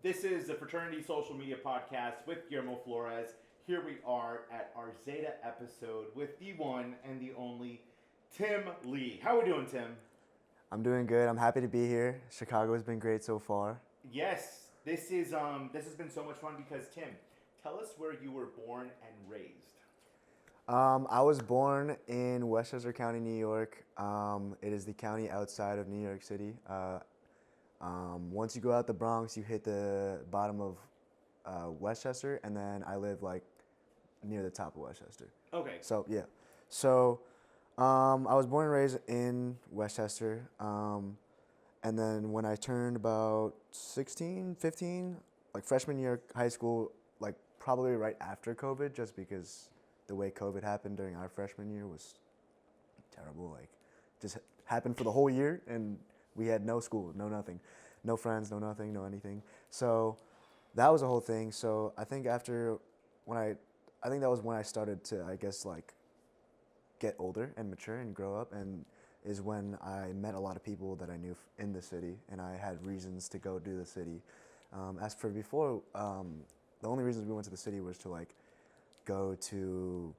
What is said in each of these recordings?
This is the Fraternity Social Media Podcast with Guillermo Flores. Here we are at our Zeta episode with the one and the only Tim Lee. How are we doing, Tim? I'm doing good. I'm happy to be here. Chicago has been great so far. Yes, this has been so much fun because Tim, tell us where you were born and raised. I was born in Westchester County, New York. It is the county outside of New York City. Once you go out the Bronx, you hit the bottom of Westchester, and then I live like near the top of Westchester. Okay. So yeah, so I was born and raised in Westchester, and then when I turned about 16, 15, like freshman year of high school, like probably right after COVID, just because the way COVID happened during our freshman year was terrible. Like, just happened for the whole year, and we had no school, no nothing, no friends, no nothing, no anything. So that was a whole thing. So I think I think that was when I started to, I guess, like get older and mature and grow up, and is when I met a lot of people that I knew in the city, and I had reasons to go do the city. As for before, the only reasons we went to the city was to like go to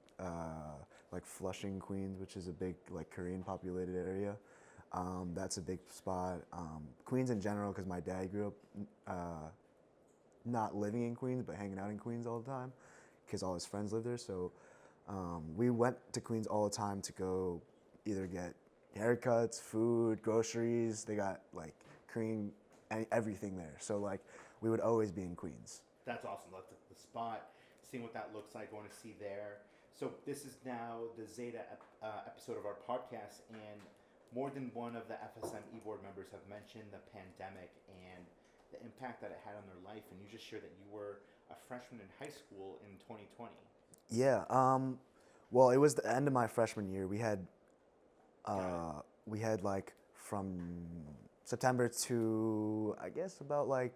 like Flushing, Queens, which is a big like Korean populated area. That's a big spot. Queens in general, because my dad grew up not living in Queens, but hanging out in Queens all the time, because all his friends live there. So we went to Queens all the time to go either get haircuts, food, groceries. They got like Korean, everything there. So like we would always be in Queens. That's awesome. That's the spot. Seeing what that looks like, going to see there. So this is now the Zeta episode of our podcast, and more than one of the FSM board members have mentioned the pandemic and the impact that it had on their life. And you just shared that you were a freshman in high school in 2020. Yeah. Well, it was the end of my freshman year. We had like from September to I guess about like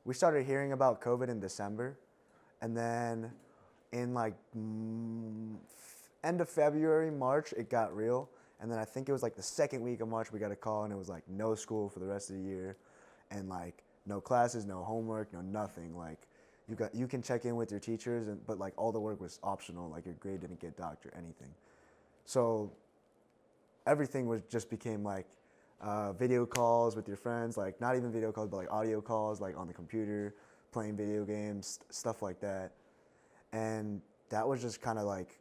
we started hearing about COVID in December, and then in like end of February, March, it got real. And then I think it was like the second week of March we got a call, and it was like no school for the rest of the year, and like no classes, no homework, no nothing. Like you can check in with your teachers, but like all the work was optional. Like your grade didn't get docked or anything. So everything was just became like video calls with your friends, like not even video calls, but like audio calls, like on the computer, playing video games, stuff like that. And that was just kind of like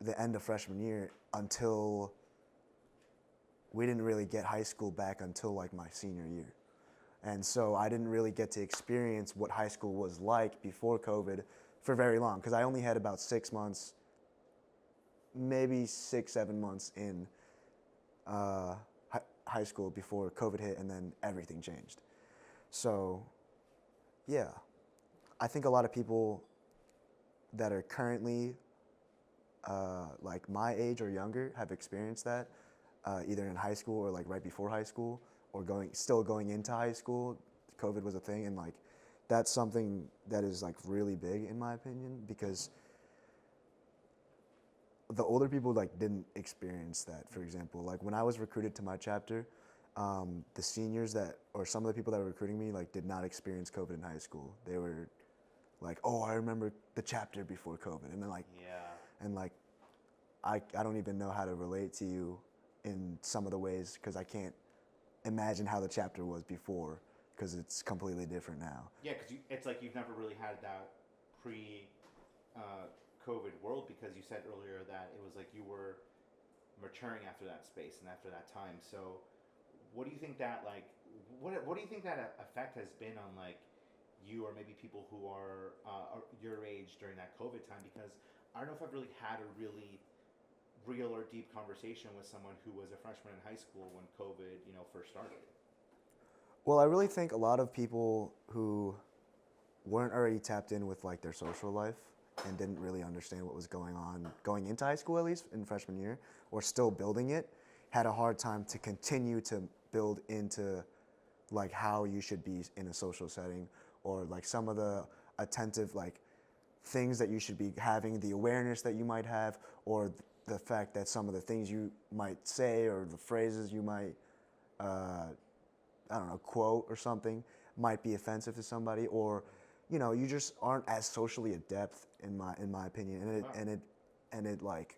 the end of freshman year until we didn't really get high school back until like my senior year. And so I didn't really get to experience what high school was like before COVID for very long, because I only had about 6 months, maybe 6, 7 months in high school before COVID hit, and then everything changed. So, yeah, I think a lot of people that are currently like my age or younger have experienced that, either in high school or like right before high school, or still going into high school. COVID was a thing, and like that's something that is like really big in my opinion, because the older people like didn't experience that. For example, like when I was recruited to my chapter, the seniors that, or some of the people that were recruiting me, like did not experience COVID in high school. They were like, oh, I remember the chapter before COVID, and then like, Yeah. and like, I don't even know how to relate to you in some of the ways, because I can't imagine how the chapter was before, because it's completely different now. Yeah, because it's like you've never really had that pre COVID world, because you said earlier that it was like you were maturing after that space and after that time. So, what do you think that like what do you think that effect has been on like you, or maybe people who are your age during that COVID time? Because I don't know if I've really had a really real or deep conversation with someone who was a freshman in high school when COVID, first started. Well, I really think a lot of people who weren't already tapped in with like their social life and didn't really understand what was going on going into high school, at least in freshman year, or still building it, had a hard time to continue to build into like how you should be in a social setting, or like some of the attentive like things that you should be having, the awareness that you might have, or the fact that some of the things you might say or the phrases you might, I don't know, quote or something, might be offensive to somebody, or you just aren't as socially adept in my opinion, and Wow. it like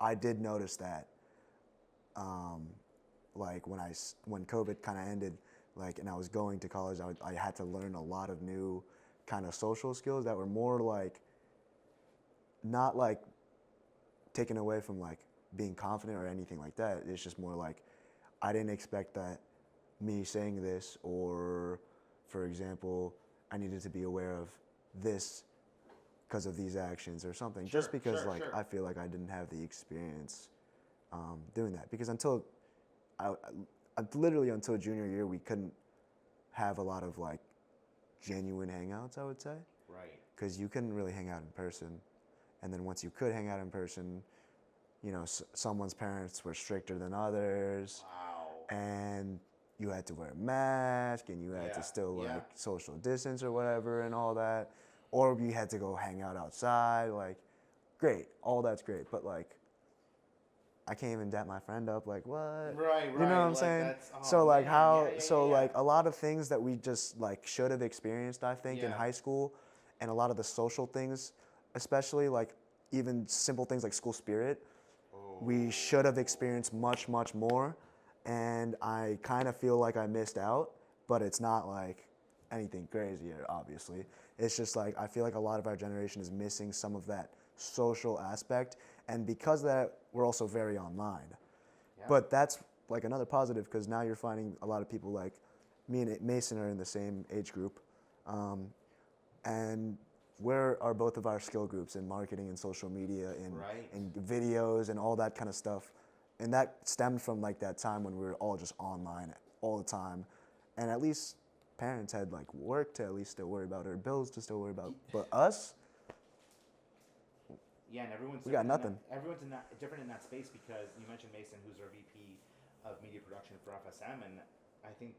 I did notice that like when COVID kind of ended, like, and I was going to college, I had to learn a lot of new kind of social skills that were more like not like taken away from like being confident or anything like that. It's just more like I didn't expect that me saying this, or for example, I needed to be aware of this because of these actions or something. Sure, Just because sure, like sure. I feel like I didn't have the experience doing that, because I, literally until junior year we couldn't have a lot of like genuine hangouts, I would say, Right. because you couldn't really hang out in person. And then once you could hang out in person, someone's parents were stricter than others, Wow. and you had to wear a mask, and you had to Yeah. still Yeah. like social distance or whatever and all that, or you had to go hang out outside. Like, great, all that's great, but like I can't even dap my friend up. Like, what? Right, You know what right. I'm Like saying? that's oh So like man, yeah, how yeah, so yeah, yeah. like a lot of things that we just like should have experienced, I think, in Yeah. high school, and a lot of the social things, especially like even simple things like school spirit, we Oh. should have experienced much, much more. And I kind of feel like I missed out, but it's not like anything crazy, obviously. It's just like I feel like a lot of our generation is missing some of that social aspect. And because of that, we're also very online. Yeah. But that's like another positive, because now you're finding a lot of people like me and Mason are in the same age group. And where are both of our skill groups in marketing and social media and, Right. and videos and all that kind of stuff? And that stemmed from like that time when we were all just online all the time. And at least parents had like work to at least still worry about, or bills to still worry about. But us, Yeah, and everyone's we got different nothing. Everyone's different in that space, because you mentioned Mason, who's our VP of media production for FSM, and I think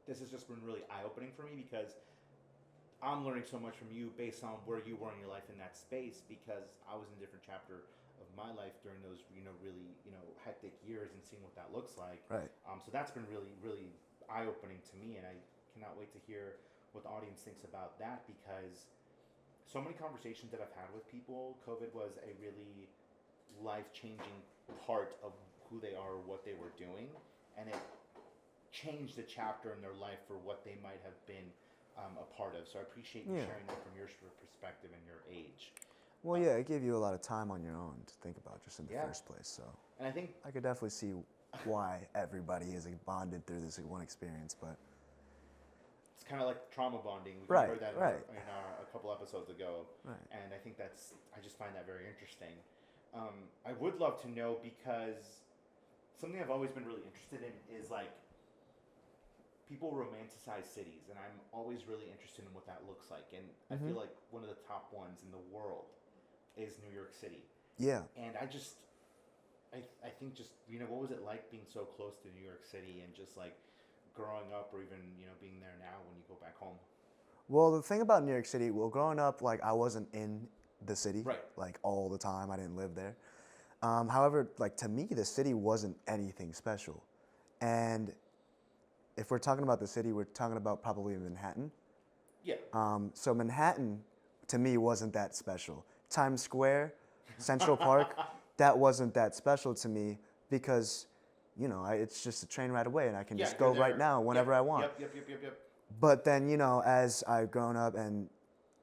this has just been really eye opening for me, because I'm learning so much from you based on where you were in your life in that space, because I was in a different chapter of my life during those really hectic years, and seeing what that looks like. Right. So that's been really really eye opening to me, and I cannot wait to hear what the audience thinks about that, because so many conversations that I've had with people, COVID was a really life changing part of who they are, or what they were doing, and it changed a chapter in their life for what they might have been a part of. So I appreciate you Yeah. sharing that from your perspective and your age. Well, yeah, it gave you a lot of time on your own to think about just in the Yeah. first place. So And I think I could definitely see why everybody is like, bonded through this one experience. But it's kind of like trauma bonding. We Right, covered that right. a couple episodes ago, right, and I just find that very interesting. I would love to know, because something I've always been really interested in is like people romanticize cities, and I'm always really interested in what that looks like. And I feel like one of the top ones in the world is New York City. yeah. And I think just, what was it like being so close to New York City, and just like growing up, or even, being there now when you go back home? Well, the thing about New York City, well, growing up, like I wasn't in the city, Right. like all the time. I didn't live there. However, like to me, the city wasn't anything special. And if we're talking about the city, we're talking about probably Manhattan. Yeah. So Manhattan, to me, wasn't that special. Times Square, Central Park, that wasn't that special to me, because, it's just a train ride away, and I can Yeah, just you're go right there. now whenever Yep, I want. Yep. But then, as I've grown up, and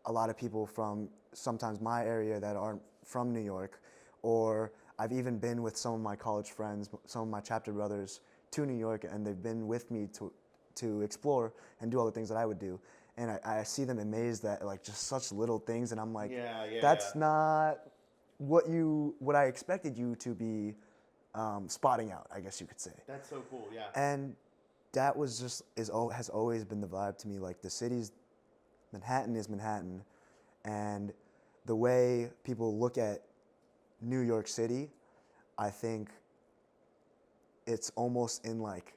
a lot of people from sometimes my area that aren't from New York, or I've even been with some of my college friends, some of my chapter brothers to New York, and they've been with me to explore and do all the things that I would do. And I see them amazed at like just such little things, and I'm like, Yeah. that's not what I expected you to be spotting out, I guess you could say. That's so cool. Yeah. And that was just has always been the vibe to me. Like the city's Manhattan is Manhattan, and the way people look at New York City, I think it's almost in like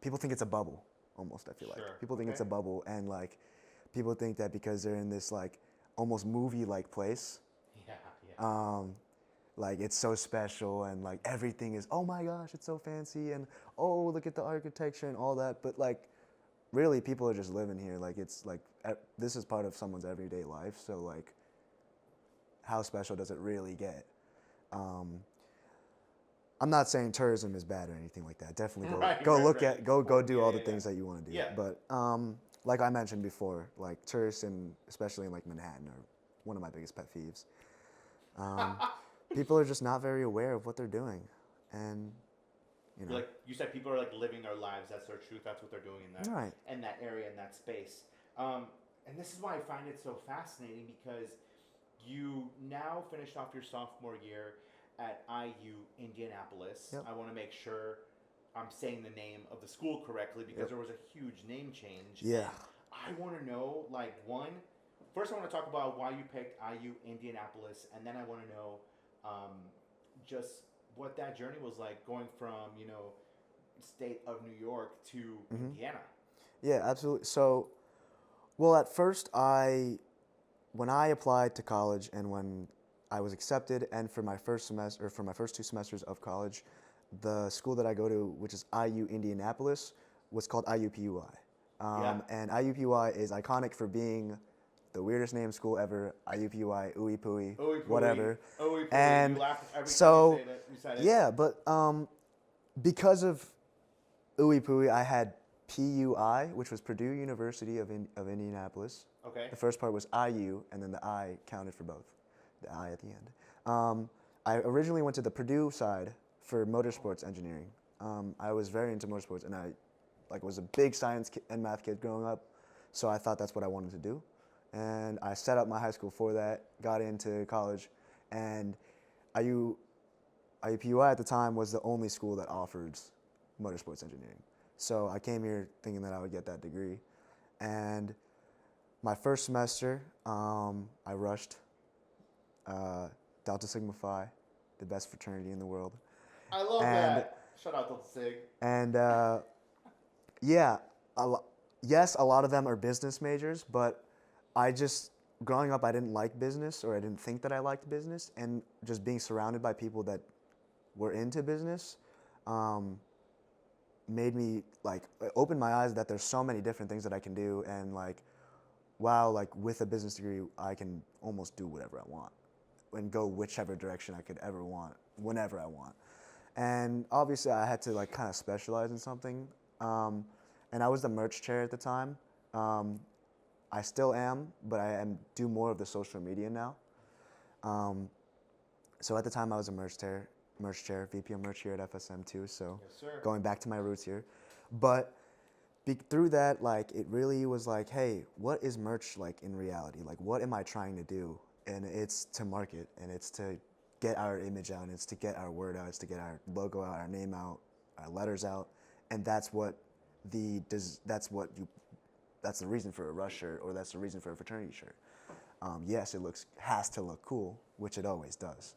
people think it's a bubble. Almost, I feel Sure. like people think it's a Okay. bubble, and like people think that because they're in this like almost movie-like place, Yeah. like it's so special, and like everything is, oh my gosh, it's so fancy, and oh, look at the architecture and all that. But like really people are just living here. Like it's like this is part of someone's everyday life. So like, how special does it really get? Um, I'm not saying tourism is bad or anything like that. Definitely go do all the things that you want to do. Yeah. But like I mentioned before, like tourists and especially in like Manhattan are one of my biggest pet peeves. People are just not very aware of what they're doing, and you know. Like you said, people are like living their lives. That's their truth. That's what they're doing Right. in that area, in that space. And this is why I find it so fascinating because you now finished off your sophomore year at IU Indianapolis. Yep. I want to make sure I'm saying the name of the school correctly because Yep. there was a huge name change. Yeah. And I want to know, like, first I want to talk about why you picked IU Indianapolis, and then I want to know just what that journey was like going from, state of New York to Indiana. Yeah, absolutely. So, well, at first, when I applied to college and when I was accepted, and for my first semester, or for my first 2 semesters of college, the school that I go to, which is IU Indianapolis, was called IUPUI. And IUPUI is iconic for being the weirdest name school ever. IUPUI, Ooey Pooey, whatever. Ooey Pooey. And You laughed every so, time you said it. yeah, but because of Ooey Pooey, I had PUI, which was Purdue University of Indianapolis. Okay. The first part was IU, and then the I counted for both, the I at the end. I originally went to the Purdue side for motorsports engineering. I was very into motorsports, and I was a big science and math kid growing up, so I thought that's what I wanted to do. And I set up my high school for that, got into college, and IUPUI at the time was the only school that offered motorsports engineering. So I came here thinking that I would get that degree. And my first semester, I rushed Delta Sigma Phi, the best fraternity in the world. I love that. Shout out Delta Sig. And yeah, yes, a lot of them are business majors, but growing up, I didn't like business, or I didn't think that I liked business, and just being surrounded by people that were into business made me open my eyes that there's so many different things that I can do, and wow, with a business degree, I can almost do whatever I want and go whichever direction I could ever want, whenever I want. And obviously, I had to kind of specialize in something. And I was the merch chair at the time. I still am, but I do more of the social media now. So at the time, I was a merch chair, VP of merch here at FSM too. So yes, sir. Going back to my roots here, but through that, it really was hey, what is merch like in reality? What am I trying to do? And it's to market, and it's to get our image out, and it's to get our word out, it's to get our logo out, our name out, our letters out, and that's the reason for a Rush shirt, or that's the reason for a fraternity shirt. Yes, it has to look cool, which it always does,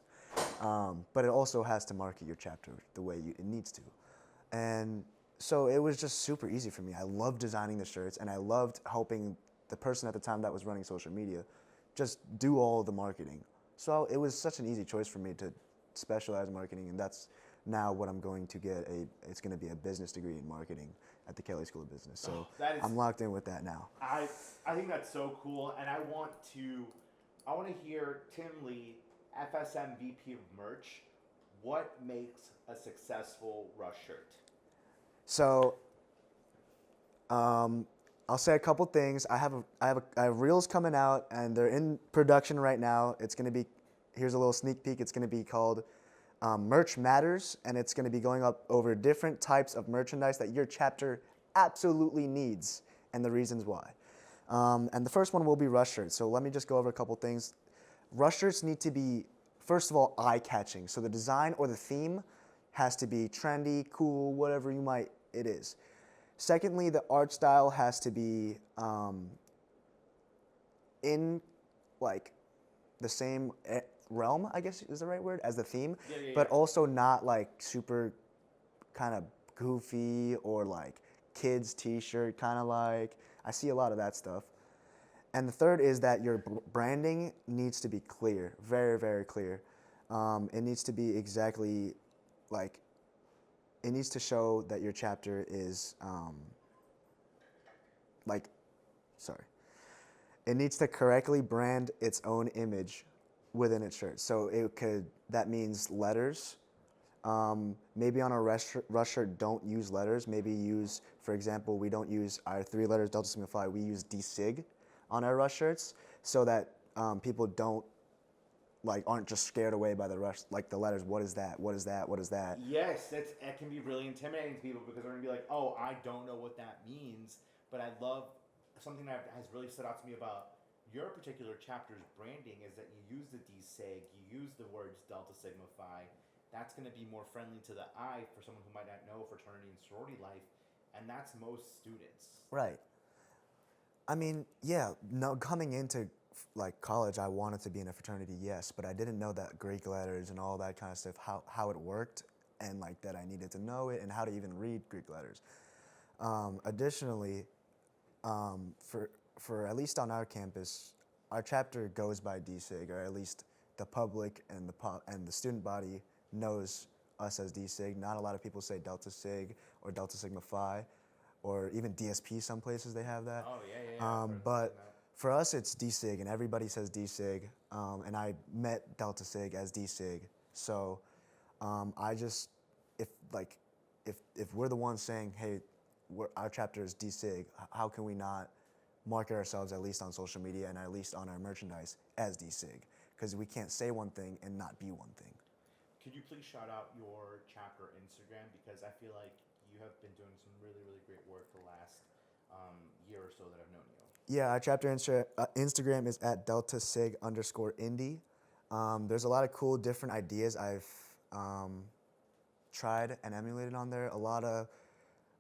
but it also has to market your chapter the way it needs to. And so it was just super easy for me. I loved designing the shirts, and I loved helping the person at the time that was running social media just do all the marketing. So it was such an easy choice for me to specialize in marketing, and that's now what I'm going to get. It's going to be a business degree in marketing at the Kelly School of Business. So I'm locked in with that now. I think that's so cool, and I want to hear Tim Lee, FSM VP of Merch. What makes a successful Rush shirt? So I'll say a couple things. I have reels coming out, and they're in production right now. It's going to be, here's a little sneak peek. It's going to be called Merch Matters, and it's going to be going up over different types of merchandise that your chapter absolutely needs, and the reasons why. And the first one will be Rush shirts. So let me just go over a couple things. Rush shirts need to be, first of all, eye-catching. So the design or the theme has to be trendy, cool, whatever it is. Secondly, the art style has to be in the same realm, I guess is the right word, as the theme, but also not super kind of goofy or kids t-shirt kind of I see a lot of that stuff. And the third is that your branding needs to be clear, very, very clear. It needs to be exactly it needs to show that your chapter is like, sorry, it needs to correctly brand its own image within its shirt. So that means letters. Maybe on a rush shirt, don't use letters. Maybe use, for example, we don't use our 3 letters Delta Sigma Phi. We use D-Sig on our rush shirts so that people aren't just scared away by the letters. What is that? What is that? What is that? Yes, that can be really intimidating to people because they're gonna be like, "Oh, I don't know what that means." But I love something that has really stood out to me about your particular chapter's branding is that you use the D-Sig, you use the words Delta Sigma Phi. That's going to be more friendly to the eye for someone who might not know fraternity and sorority life, and that's most students. Right. I mean, yeah, no, coming into college, I wanted to be in a fraternity, yes, but I didn't know that Greek letters and all that kind of stuff, how it worked, and that I needed to know it and how to even read Greek letters. Additionally, for at least on our campus, our chapter goes by D-Sig, or at least the public and the student body knows us as D-Sig. Not a lot of people say Delta Sig or Delta Sigma Phi, or even DSP. Some places they have that. Oh yeah. But for us, it's D-Sig, and everybody says D-Sig. And I met Delta Sig as D-Sig, so I just if we're the ones saying, hey, our chapter is D-Sig, how can we not market ourselves at least on social media and at least on our merchandise as D-Sig? Because we can't say one thing and not be one thing. Could you please shout out your chapter Instagram, because I feel like you have been doing some really, really great work the last year or so that I've known you. Yeah, our chapter Instagram is at @deltasig_indie. There's a lot of cool different ideas I've tried and emulated on there. A lot of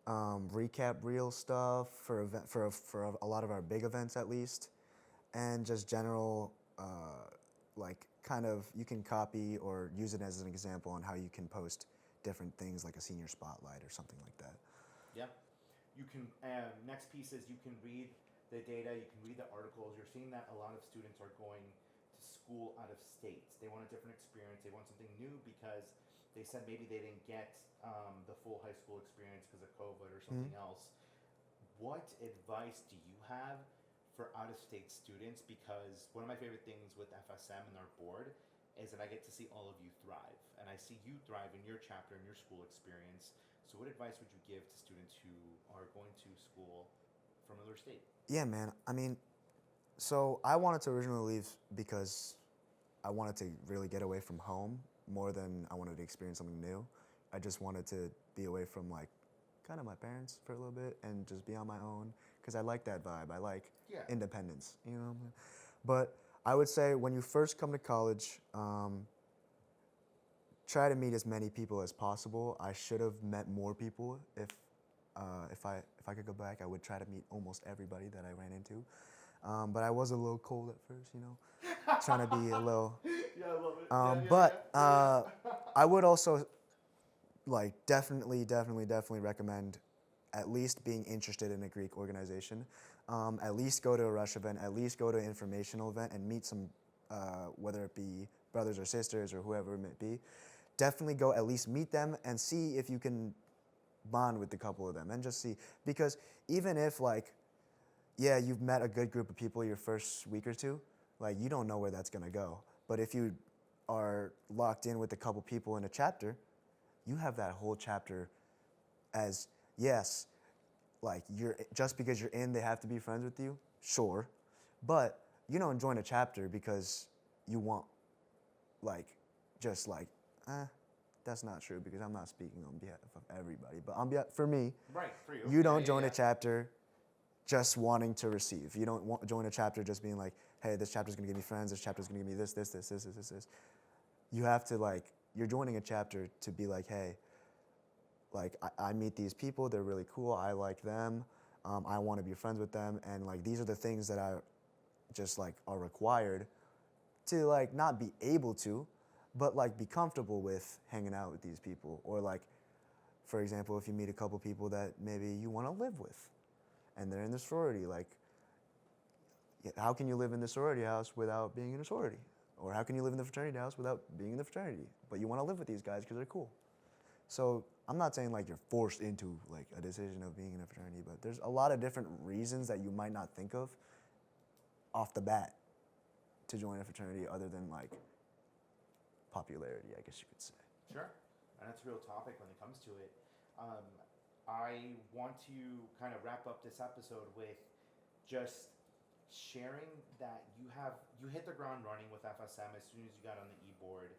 recap reel stuff for a lot of our big events at least, and just general kind of you can copy or use it as an example on how you can post different things like a senior spotlight or something like that. Yeah. You can, next piece is you can read the data, you can read the articles. You're seeing that a lot of students are going to school out of state. They want a different experience. They want something new because they said maybe they didn't get the full high school experience because of COVID or something else. What advice do you have for out-of-state students? Because one of my favorite things with FSM and our board is that I get to see all of you thrive, and I see you thrive in your chapter and your school experience. So what advice would you give to students who are going to school from another state? Yeah, man. I mean, so I wanted to originally leave because I wanted to really get away from home more than I wanted to experience something new. I just wanted to be away from kind of my parents for a little bit and just be on my own, because I like that vibe. I like independence, you know. But I would say when you first come to college, try to meet as many people as possible. I should have met more people. If I could go back, I would try to meet almost everybody that I ran into. But I was a little cold at first, you know, trying to be a little. Yeah, I love it. But I would also definitely recommend at least being interested in a Greek organization. At least go to a Rush event, at least go to an informational event and meet some, whether it be brothers or sisters or whoever it may be. Definitely go at least meet them and see if you can bond with a couple of them, and just see. Because even if you've met a good group of people your first week or two, you don't know where that's gonna go. But if you are locked in with a couple people in a chapter, you have that whole chapter as, yes, you're just because you're in, they have to be friends with you, sure, but you don't join a chapter because you want that's not true, because I'm not speaking on behalf of everybody, but for me, right, for you. You don't join a chapter just wanting to receive. You don't join a chapter just being like, hey, this chapter's gonna give me friends, this chapter's gonna give me this. You have to you're joining a chapter to be like, hey, I meet these people, they're really cool, I like them, I want to be friends with them, and these are the things that I just are required to not be able to, but be comfortable with hanging out with these people. Or for example, if you meet a couple people that maybe you want to live with, and they're in the sorority, how can you live in the sorority house without being in a sorority? Or how can you live in the fraternity house without being in the fraternity? But you want to live with these guys because they're cool. So I'm not saying like you're forced into like a decision of being in a fraternity, but there's a lot of different reasons that you might not think of off the bat to join a fraternity other than like popularity, I guess you could say. Sure, and that's a real topic when it comes to it. I want to kind of wrap up this episode with just sharing that you hit the ground running with FSM as soon as you got on the e-board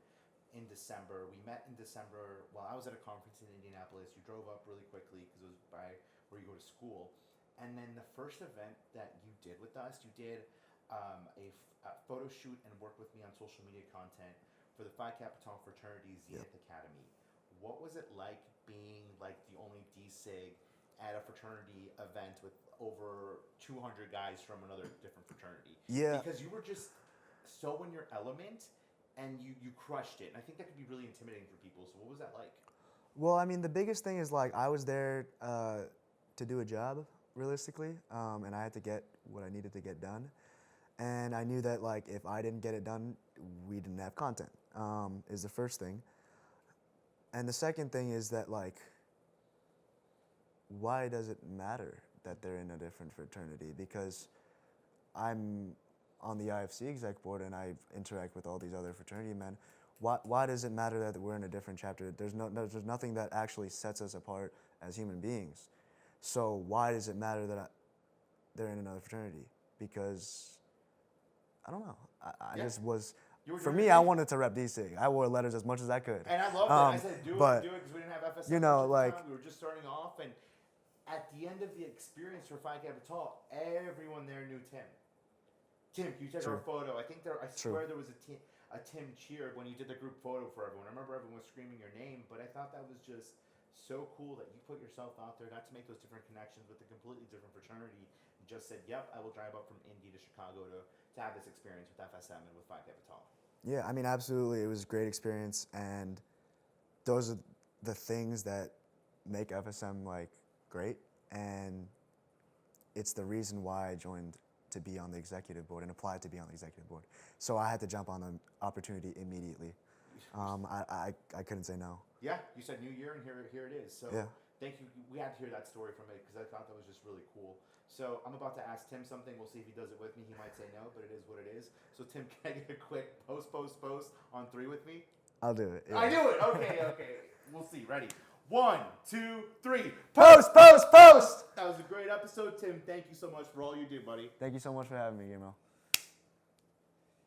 in December. We met in December while I was at a conference in Indianapolis. You drove up really quickly because it was by where you go to school. And then the first event that you did with us, you did a photo shoot and worked with me on social media content for the Phi Kappa Tau fraternity Zeta Academy. What was it like being like the only D-Sig at a fraternity event with over 200 guys from another different fraternity? Yeah. Because you were just so in your element and you crushed it. And I think that could be really intimidating for people. So what was that like? Well, I mean, the biggest thing is like I was there to do a job, realistically, and I had to get what I needed to get done. And I knew that like if I didn't get it done, we didn't have content. Is the first thing. And the second thing is that like, why does it matter that they're in a different fraternity? Because I'm on the IFC exec board and I interact with all these other fraternity men. Why does it matter that we're in a different chapter? There's nothing that actually sets us apart as human beings. So why does it matter that they're in another fraternity? Because I don't know. I just was. For me, I wanted to rep D-Sig. I wore letters as much as I could. And I loved it. I said, do it because we didn't have FSM. You know, like we were just starting off, and at the end of the experience for Phi Kappa Tau, everyone there knew Tim. Tim, you took our photo. I think I swear there was a Tim cheer when you did the group photo for everyone. I remember everyone was screaming your name, but I thought that was just so cool that you put yourself out there, got to make those different connections with a completely different fraternity, and just said, yep, I will drive up from Indy to Chicago to have this experience with FSM and with Phi Kappa Tau. Yeah, I mean, absolutely. It was a great experience, and those are the things that make FSM like great, and it's the reason why I joined to be on the executive board and applied to be on the executive board. So I had to jump on the opportunity immediately. I couldn't say no. Yeah, you said New Year, and here it is. So yeah. Thank you. We had to hear that story from it because I thought that was just really cool. So I'm about to ask Tim something. We'll see if he does it with me. He might say no, but it is what it is. So Tim, can I get a quick post on 3 with me? I'll do it. Yeah. I do it. Okay. We'll see. Ready? 1, 2, 3. Post! That was a great episode, Tim. Thank you so much for all you do, buddy. Thank you so much for having me, Guillermo.